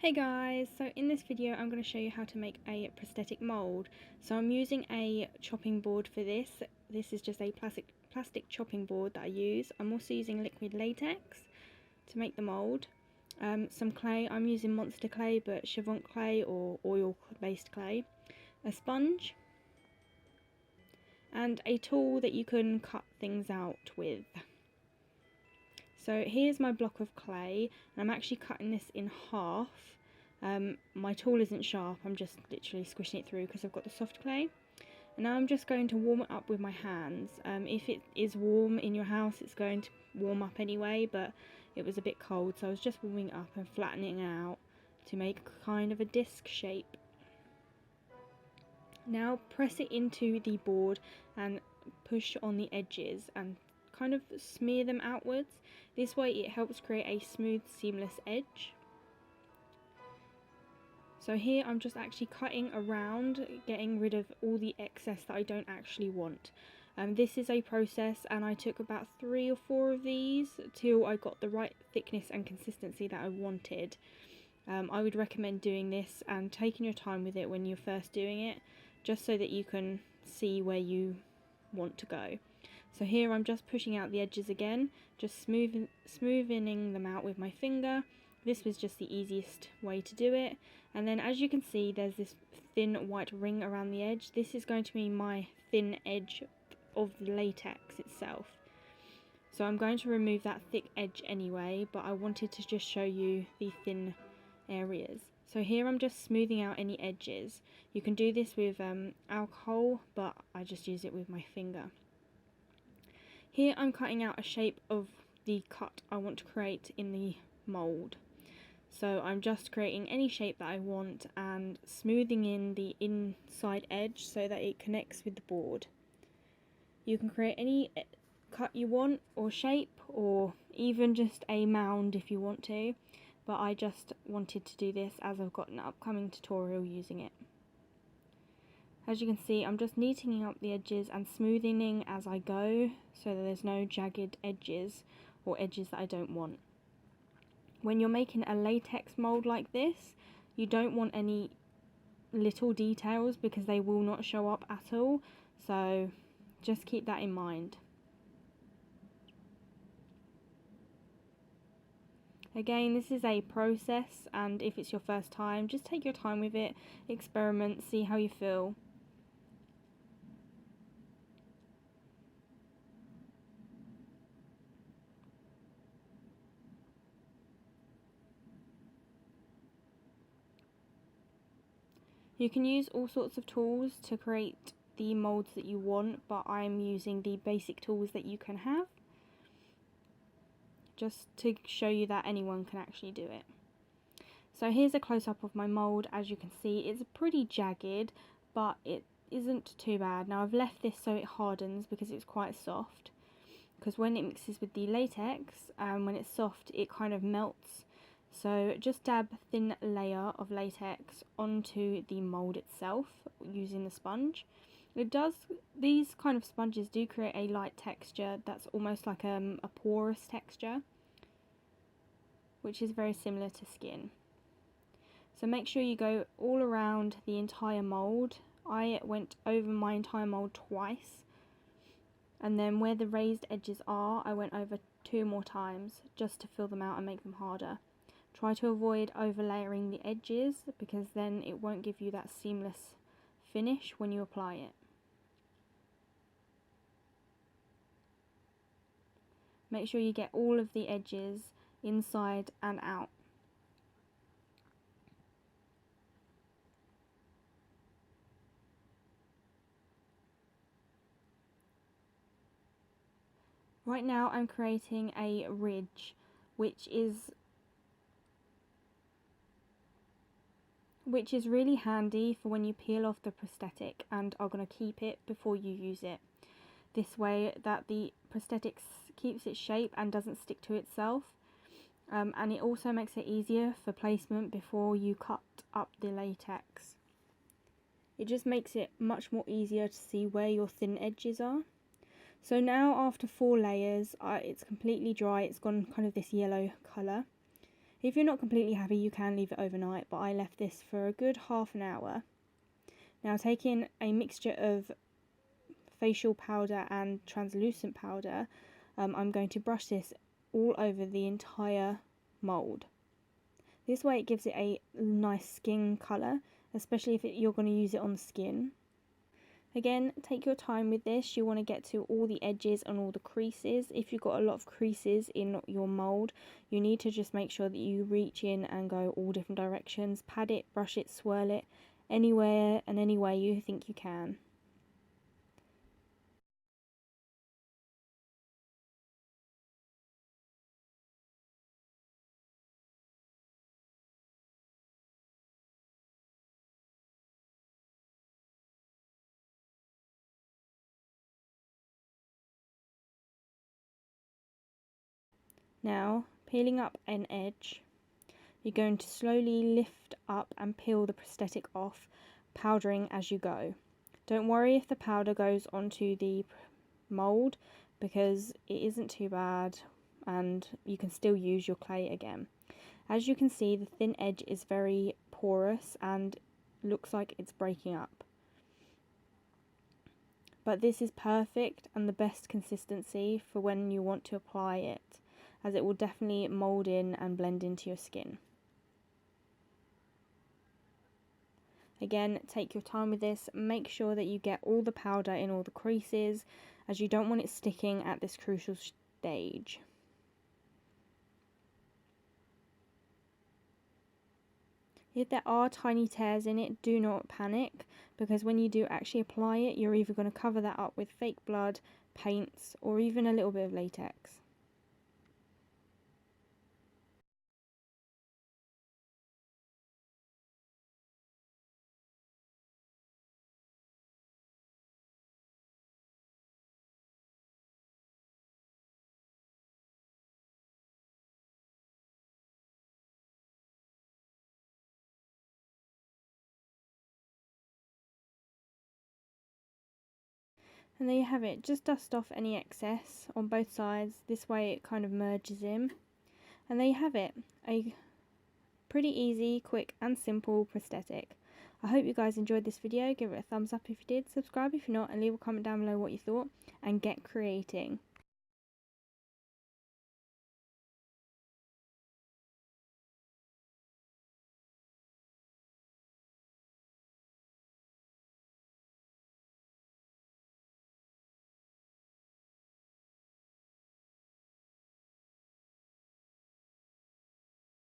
Hey guys, so in this video I'm going to show you how to make a prosthetic mould. So I'm using a chopping board for this. This is just a plastic chopping board that I use. I'm also using liquid latex to make the mould. Some clay, I'm using monster clay but Chevron clay or oil based clay. A sponge and a tool that you can cut things out with. So here's my block of clay and I'm actually cutting this in half. My tool isn't sharp, I'm just literally squishing it through because I've got the soft clay. And now I'm just going to warm it up with my hands. If it is warm in your house, it's going to warm up anyway, but it was a bit cold, so I was just warming it up and flattening it out to make kind of a disc shape. Now press it into the board and push on the edges and kind of smear them outwards. This way it helps create a smooth, seamless edge. So here I'm just actually cutting around, getting rid of all the excess that I don't actually want. This is a process and I took about 3 or 4 of these till I got the right thickness and consistency that I wanted. I would recommend doing this and taking your time with it when you're first doing it, just so that you can see where you want to go. So here I'm just pushing out the edges again, just smoothing them out with my finger. This was just the easiest way to do it. And then as you can see, there's this thin white ring around the edge. This is going to be my thin edge of the latex itself. So I'm going to remove that thick edge anyway, but I wanted to just show you the thin areas. So here I'm just smoothing out any edges. You can do this with alcohol, but I just use it with my finger. Here I'm cutting out a shape of the cut I want to create in the mould. So I'm just creating any shape that I want and smoothing in the inside edge so that it connects with the board. You can create any cut you want or shape, or even just a mound if you want to, but I just wanted to do this as I've got an upcoming tutorial using it. As you can see, I'm just neatening up the edges and smoothing as I go so that there's no jagged edges or edges that I don't want. When you're making a latex mould like this, you don't want any little details because they will not show up at all, so just keep that in mind. Again, this is a process, and if it's your first time, just take your time with it, experiment, see how you feel. You can use all sorts of tools to create the moulds that you want, but I'm using the basic tools that you can have, just to show you that anyone can actually do it. So here's a close-up of my mould. As you can see, it's pretty jagged, but it isn't too bad. Now I've left this so it hardens because it's quite soft, because when it mixes with the latex, when it's soft, it kind of melts. So just dab a thin layer of latex onto the mould itself using the sponge. These kind of sponges do create a light texture that's almost like a porous texture, which is very similar to skin. So make sure you go all around the entire mould. I went over my entire mould twice, and then where the raised edges are, I went over 2 more times just to fill them out and make them harder. Try to avoid overlayering the edges because then it won't give you that seamless finish when you apply it. Make sure you get all of the edges inside and out. Right now I'm creating a ridge, which is really handy for when you peel off the prosthetic and are going to keep it before you use it. This way that the prosthetic keeps its shape and doesn't stick to itself, and it also makes it easier for placement before you cut up the latex. It just makes it much more easier to see where your thin edges are. So now after 4 layers, it's completely dry, it's gone kind of this yellow colour. If you're not completely happy, you can leave it overnight, but I left this for a good half an hour. Now, taking a mixture of facial powder and translucent powder, I'm going to brush this all over the entire mould. This way it gives it a nice skin colour, especially if you're going to use it on the skin. Again, take your time with this. You want to get to all the edges and all the creases. If you've got a lot of creases in your mould, you need to just make sure that you reach in and go all different directions. Pat it, brush it, swirl it, anywhere and any way you think you can. Now, peeling up an edge, you're going to slowly lift up and peel the prosthetic off, powdering as you go. Don't worry if the powder goes onto the mould, because it isn't too bad and you can still use your clay again. As you can see, the thin edge is very porous and looks like it's breaking up. But this is perfect and the best consistency for when you want to apply it, as it will definitely mould in and blend into your skin. Again, take your time with this. Make sure that you get all the powder in all the creases, as you don't want it sticking at this crucial stage. If there are tiny tears in it, do not panic, because when you do actually apply it, you're either going to cover that up with fake blood, paints, or even a little bit of latex. And there you have it. Just dust off any excess on both sides. This way it kind of merges in. And there you have it. A pretty easy, quick and simple prosthetic. I hope you guys enjoyed this video. Give it a thumbs up if you did, subscribe if you're not, and leave a comment down below what you thought, and get creating.